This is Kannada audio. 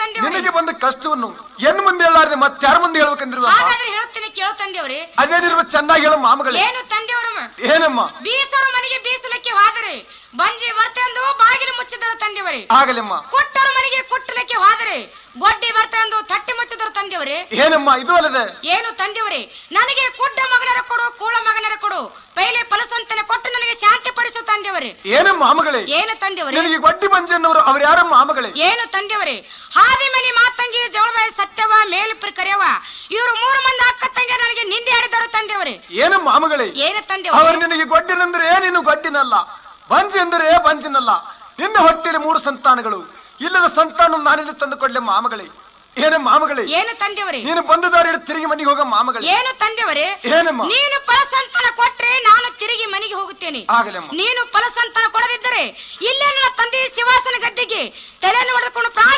ತಂದೆಯವರೇ. ನಿನಗೆ ಬಂದ ಕಷ್ಟವನ್ನು ಎನ್ ಮುಂದೆ ಹೇಳಾರ್ದೆ ಮತ್ತೆ ಯಾರ ಮುಂದೆ ಹೇಳ್ಬೇಕಂದಿರುವ? ಹಾಗಾದ್ರೆ ಹೇಳುತ್ತೇನೆ ಕೇಳು ತಂದೆಯವರೇ. ಅದೇನಿರುವ ಚೆನ್ನಾಗಿ ಹೇಳು ಮಾಮಗಳೇ. ಏನು ತಂದೆಯವರು? ಏನಮ್ಮ? ಬೀಸರು ಮನೆಗೆ ಬೀಸಲಿಕ್ಕೆ ಹೋದರೆ ಬಂಜಿ ಬರ್ತೇಂದು ಬಾಗಿಲು ಮುಚ್ಚಿದರು ತಂದೆಯವರೇ. ಆಗಲಮ್ಮ. ಕೊಟ್ಟರು ಮನೆಗೆ ಕುಟ್ಟಲಿಕ್ಕೆ ಹೋದರೆ ಗೊಡ್ಡಿ ಬರ್ತೇಂದು ತಟ್ಟಿ ಮುಚ್ಚಿದರು ತಂದೆಯವರೇ. ಏನಮ್ಮ ಇದು ಅಲ್ಲದೆ? ಏನು ತಂದೆಯವರೇ, ನನಗೆ ಕುಡ್ಡ ಮಗನರ ಕೊಡು, ಕೂಳ ಮಗನರ ಕೊಡು, ಪೈಲೆ ಫಲಸಂತನೆ ಕೊಟ್ಟು ನನಗೆ ಶಾಂತಿ ಪಡಿಸು ತಂದೆಯವರೇ. ಏನಮ್ಮ ಮಾಮಗಳೇ? ಏನು ತಂದೆಯವರೇ? ನಿನಗೆ ಗೊಡ್ಡಿ ಬಂಜಿ ಅನ್ನೋರು ಅವ್ರು ಯಾರಮ್ಮ ಮಾಮಗಳೇ? ಏನು ತಂದೆಯವರೇ, ಹಾದಿ ಮನಿ ಮಾತಂಗಿ ಜವಳಬಾಯಿ ಸತ್ಯವ ಮೇಲುಪ್ರಿ ಕರೆಯವ ಇವರು 3 ಮಂದಿ ಅಕ್ಕ ತಂಗಿ ನನಗೆ ನಿಂದೆ ಆಡಿದರು ತಂದೆಯವರೇ. ಏನಮ್ಮ ಮಾಮಗಳೇ? ಏನು ತಂದೆಯವರೇ? ಅವರು ನಿನಗೆ ಗೊಡ್ಡಿನೆಂದ್ರೆ ನೀನು ಗೊಡ್ಡಿನಲ್ಲ, ಬಂಜಿ ಎಂದರೆ ಬಂಜಿನಲ್ಲ. ನಿನ್ನ ಹೊಟ್ಟೆಯಲ್ಲಿ 3 ಸಂತಾನಗಳು, ಇಲ್ಲದ ಸಂತಾನ ನಾನಿಲ್ಲಿ ತಂದು ಕೊಡ್ಲೆ ಮಾಮಗಳೇ. ಏನೇ ಮಾಮಗಳೇ? ಏನು ತಂದೆಯವರೇ? ನೀನು ಬಂದ ದಾರಿ ತಿರುಗಿ ಮನೆಗೆ ಹೋಗ ಮಾಮಗಳೇ. ಏನು ತಂದೆಯವರೇ? ಏನಮ್ಮ? ನೀನು ಫಲಸಂತಾನ ಕೊಟ್ರೆ ನಾನು ತಿರುಗಿ ಮನೆಗೆ ಹೋಗುತ್ತೇನೆ. ಆಗಲಮ್ಮ. ನೀನು ಫಲಸಂತಾನ ಕೊಡದಿದ್ದರೆ ಇಲ್ಲೇ ನನ್ನ ತಂದೆ ಶಿವಾಸನ ಗದ್ದೆಗೆ ತಲೆಯನ್ನು ಹೊಡೆದುಕೊಂಡು ಪ್ರಾಣ